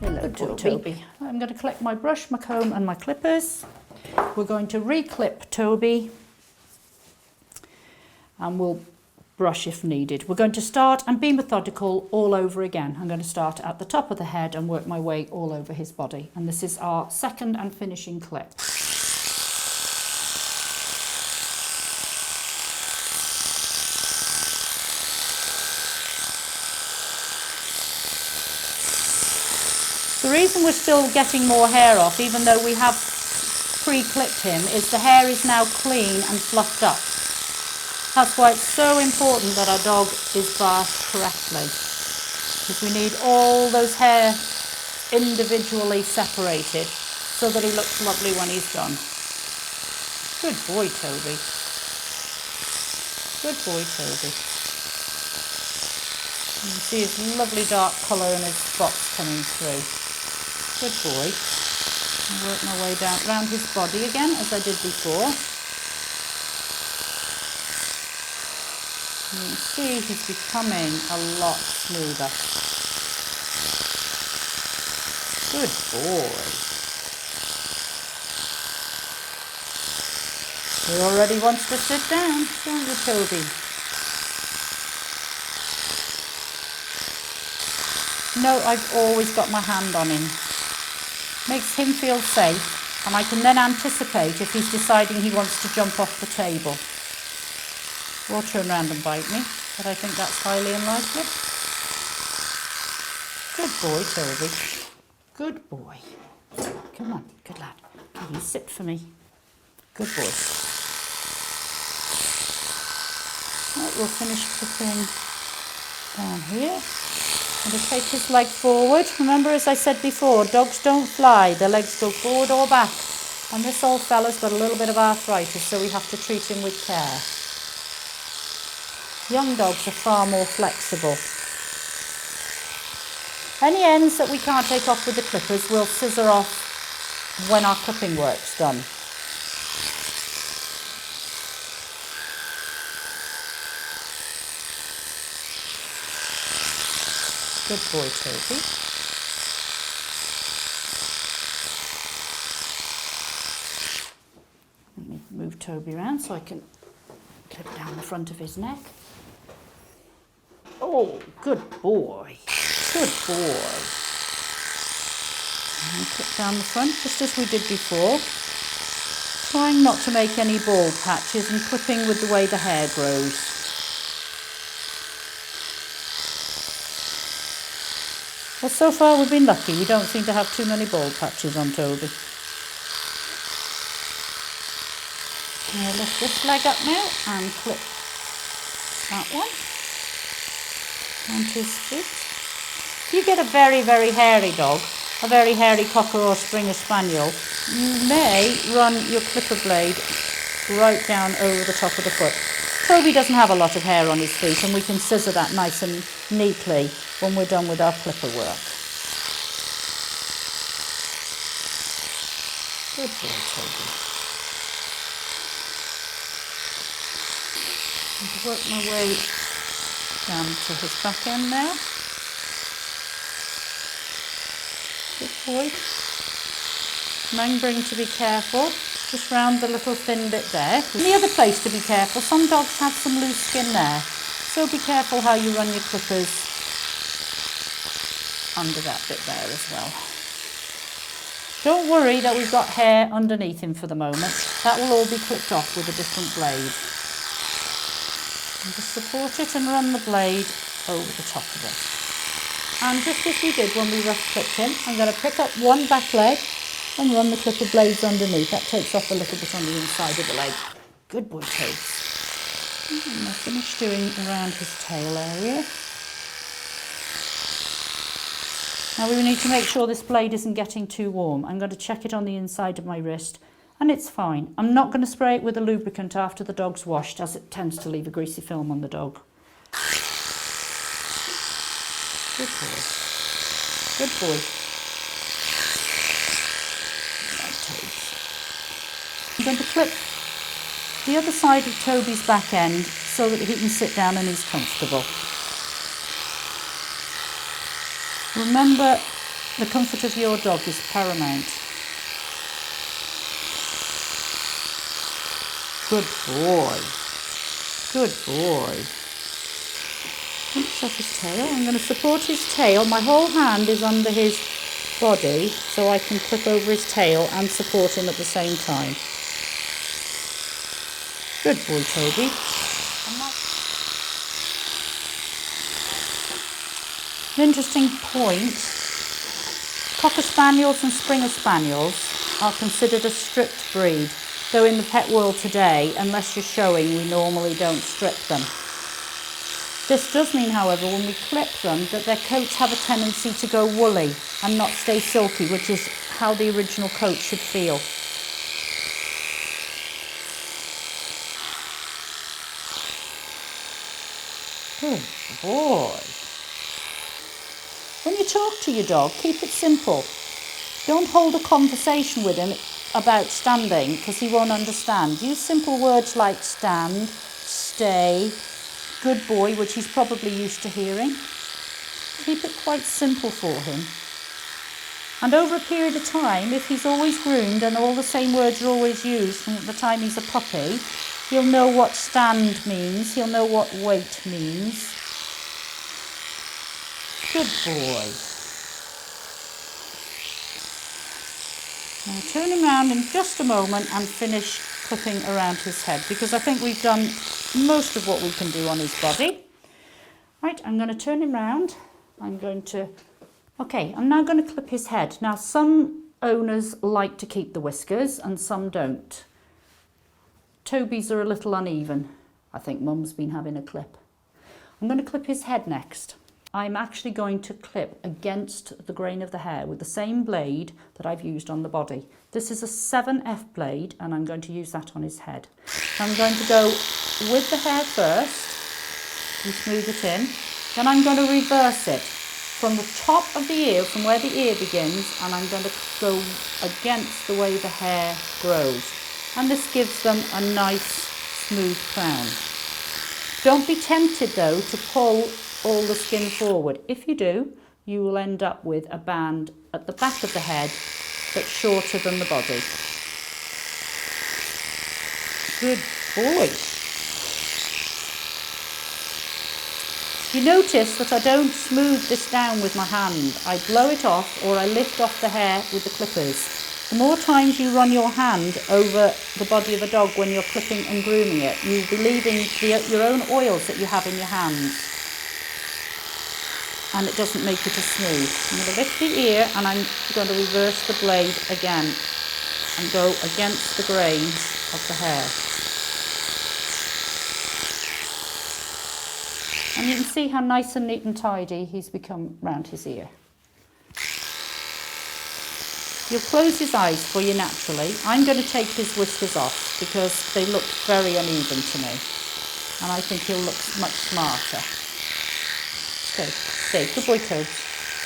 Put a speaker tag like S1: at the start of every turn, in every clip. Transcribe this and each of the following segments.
S1: Hello, Toby. I'm going to collect my brush, my comb and my clippers. We're going to re-clip Toby and we'll brush if needed. We're going to start and be methodical all over again. I'm going to start at the top of the head and work my way all over his body. And this is our second and finishing clip. The reason we're still getting more hair off, even though we have pre-clipped him, is the hair is now clean and fluffed up. That's why it's so important that our dog is bathed correctly, because we need all those hair individually separated so that he looks lovely when he's done. Good boy, Toby. Good boy, Toby. You can see his lovely dark colour and his spots coming through. Good boy. I'll work my way down round his body again as I did before. You can see he's becoming a lot smoother. Good boy. He already wants to sit down, don't you, Toby? No, I've always got my hand on him. Makes him feel safe, and I can then anticipate if he's deciding he wants to jump off the table. Or turn around and bite me, but I think that's highly unlikely. Good boy, Toby. Good boy. Come on, good lad. Can you sit for me? Good boy. Right, we'll finish clipping down here. I'm going to take his leg forward. Remember, as I said before, dogs don't fly. Their legs go forward or back. And this old fella's got a little bit of arthritis, so we have to treat him with care. Young dogs are far more flexible. Any ends that we can't take off with the clippers, we'll scissor off when our clipping work's done. Good boy, Toby. Let me move Toby around so I can clip down the front of his neck. Oh, good boy. Good boy. And clip down the front just as we did before. Trying not to make any bald patches and clipping with the way the hair grows. Well, so far we've been lucky. We don't seem to have too many bald patches on Toby. Now lift this leg up now and clip that one onto his feet. If you get a very, very hairy dog, a very hairy Cocker or Springer Spaniel, you may run your clipper blade right down over the top of the foot. Toby doesn't have a lot of hair on his feet, and we can scissor that nice and neatly when we're done with our clipper work. Good boy, Toby. I'll work my way down to his back end now. Good boy. Remembering to be careful, just round the little thin bit there. The other place to be careful, some dogs have some loose skin there, so be careful how you run your clippers under that bit there as well. Don't worry that we've got hair underneath him for the moment. That will all be clipped off with a different blade. And just support it and run the blade over the top of it. And just as we did when we rough clipped him, I'm going to pick up one back leg and run the clipper blades underneath. That takes off a little bit on the inside of the leg. Good boy, Toads. And I'll finish doing around his tail area. Now we need to make sure this blade isn't getting too warm. I'm going to check it on the inside of my wrist, and it's fine. I'm not going to spray it with a lubricant after the dog's washed, as it tends to leave a greasy film on the dog. Good boy. Good boy. I'm going to clip the other side of Toby's back end so that he can sit down and he's comfortable. Remember, the comfort of your dog is paramount. Good boy. Good boy. Oops, off his tail. I'm going to support his tail. My whole hand is under his body so I can clip over his tail and support him at the same time. Good boy, Toby. An interesting point, Cocker Spaniels and Springer Spaniels are considered a stripped breed, though in the pet world today, unless you're showing, we normally don't strip them. This does mean, however, when we clip them, that their coats have a tendency to go woolly and not stay silky, which is how the original coat should feel. Good boy. When you talk to your dog, keep it simple. Don't hold a conversation with him about standing because he won't understand. Use simple words like stand, stay, good boy, which he's probably used to hearing. Keep it quite simple for him. And over a period of time, if he's always groomed and all the same words are always used from the time he's a puppy, he'll know what stand means, he'll know what wait means. Good boy. Now turn him around in just a moment and finish clipping around his head, because I think we've done most of what we can do on his body. Right, I'm going to turn him round. I'm now going to clip his head. Now some owners like to keep the whiskers and some don't. Toby's are a little uneven. I think Mum's been having a clip. I'm going to clip his head next. I'm actually going to clip against the grain of the hair with the same blade that I've used on the body. This is a 7F blade and I'm going to use that on his head. I'm going to go with the hair first and smooth it in. Then I'm going to reverse it from the top of the ear, from where the ear begins, and I'm going to go against the way the hair grows. And this gives them a nice smooth crown. Don't be tempted though to pull all the skin forward. If you do, you will end up with a band at the back of the head that's shorter than the body. Good boy. You notice that I don't smooth this down with my hand. I blow it off or I lift off the hair with the clippers. The more times you run your hand over the body of a dog when you're clipping and grooming it, you'll be leaving your own oils that you have in your hands. And it doesn't make it as smooth. I'm going to lift the ear and I'm going to reverse the blade again and go against the grains of the hair. And you can see how nice and neat and tidy he's become round his ear. You'll close his eyes for you naturally. I'm going to take his whiskers off because they look very uneven to me. And I think he'll look much smarter. Okay, stay. Good boy, Toad.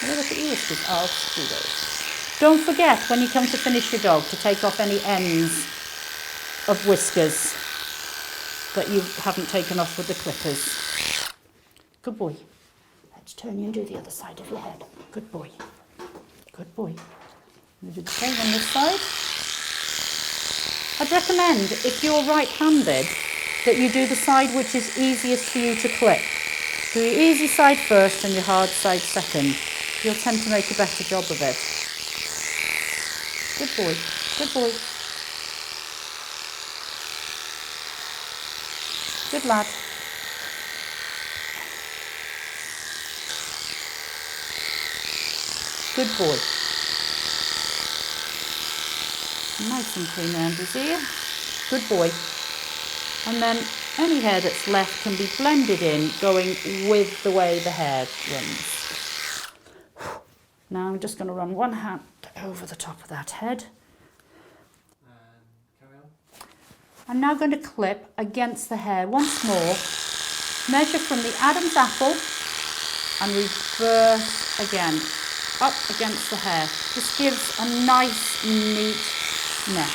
S1: Look at your whiskers. I'll do those. Don't forget, when you come to finish your dog, to take off any ends of whiskers that you haven't taken off with the clippers. Good boy. Let's turn you and do the other side of your head. Good boy. Good boy. We do the same on this side. I'd recommend, if you're right-handed, that you do the side which is easiest for you to clip. Do your easy side first and your hard side second. You'll tend to make a better job of it. Good boy. Good boy. Good lad. Good boy. Nice and clean around his ear. Good boy. And then any hair that's left can be blended in, going with the way the hair runs. Now I'm just going to run one hand over the top of that head.
S2: Carry on.
S1: I'm now going to clip against the hair once more. Measure from the Adam's apple and reverse again, up against the hair. This gives a nice, neat neck.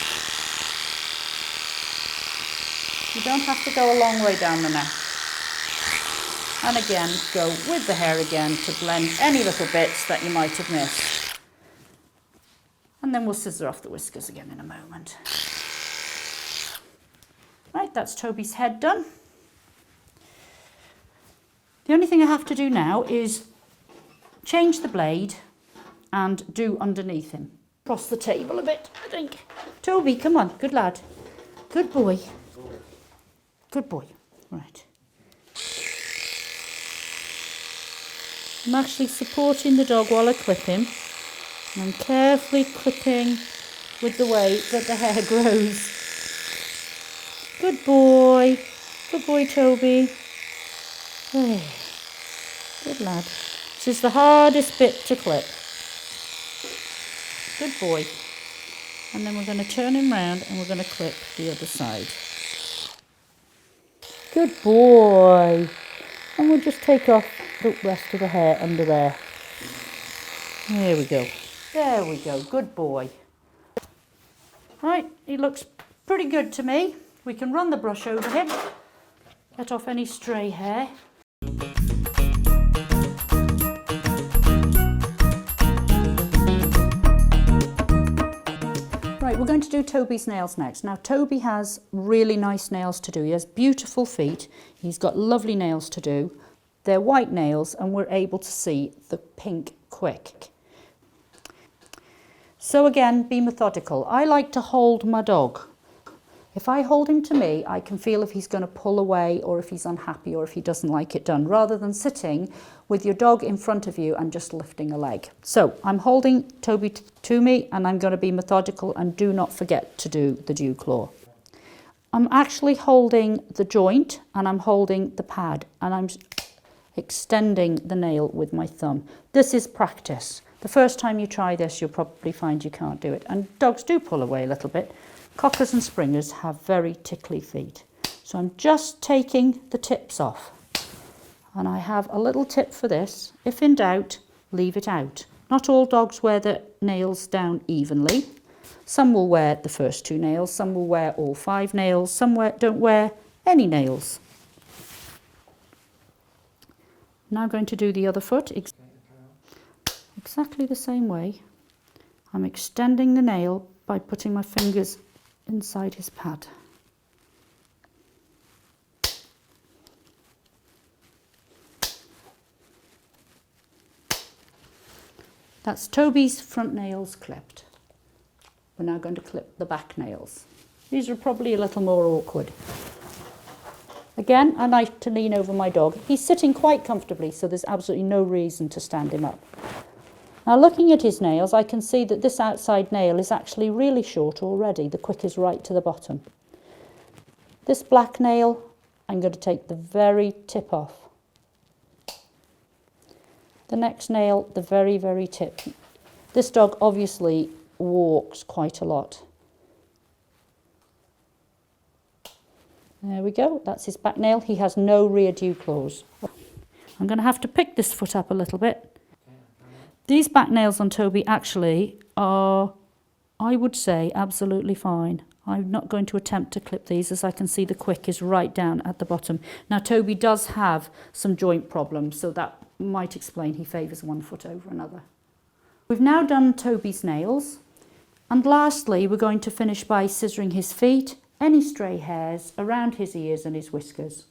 S1: You don't have to go a long way down the neck. And again, go with the hair again to blend any little bits that you might have missed. And then we'll scissor off the whiskers again in a moment. Right, that's Toby's head done. The only thing I have to do now is change the blade and do underneath him. Across the table a bit, I think. Toby, come on, good lad. Good boy. Good boy. Right. I'm actually supporting the dog while I clip him. And I'm carefully clipping with the way that the hair grows. Good boy. Good boy, Toby. There. Good lad. This is the hardest bit to clip. Good boy. And then we're going to turn him round and we're going to clip the other side. Good boy. And we'll just take off the rest of the hair under there. There we go. There we go. Good boy. Right, he looks pretty good to me. We can run the brush over him, get off any stray hair. Right, we're going to do Toby's nails next. Now, Toby has really nice nails to do. He has beautiful feet. He's got lovely nails to do. They're white nails and we're able to see the pink quick. So again, be methodical. I like to hold my dog. If I hold him to me, I can feel if he's going to pull away or if he's unhappy or if he doesn't like it done, rather than sitting with your dog in front of you and just lifting a leg. So I'm holding Toby to me and I'm going to be methodical and do not forget to do the dew claw. I'm actually holding the joint and I'm holding the pad and I'm extending the nail with my thumb. This is practice. The first time you try this, you'll probably find you can't do it. And dogs do pull away a little bit. Cockers and springers have very tickly feet. So I'm just taking the tips off. And I have a little tip for this. If in doubt, leave it out. Not all dogs wear the nails down evenly. Some will wear the first 2 nails, some will wear all 5 nails, some don't wear any nails. Now I'm going to do the other foot exactly the same way. I'm extending the nail by putting my fingers inside his pad. That's Toby's front nails clipped. We're now going to clip the back nails. These are probably a little more awkward. Again, I like to lean over my dog. He's sitting quite comfortably, so there's absolutely no reason to stand him up. Now, looking at his nails, I can see that this outside nail is actually really short already. The quick is right to the bottom. This black nail, I'm going to take the very tip off. The next nail, the very, very tip. This dog obviously walks quite a lot. There we go, that's his back nail. He has no rear dew claws. I'm going to have to pick this foot up a little bit. These back nails on Toby actually are, I would say, absolutely fine. I'm not going to attempt to clip these, as I can see the quick is right down at the bottom. Now, Toby does have some joint problems, so that might explain he favours one foot over another. We've now done Toby's nails, and lastly we're going to finish by scissoring his feet, any stray hairs around his ears and his whiskers.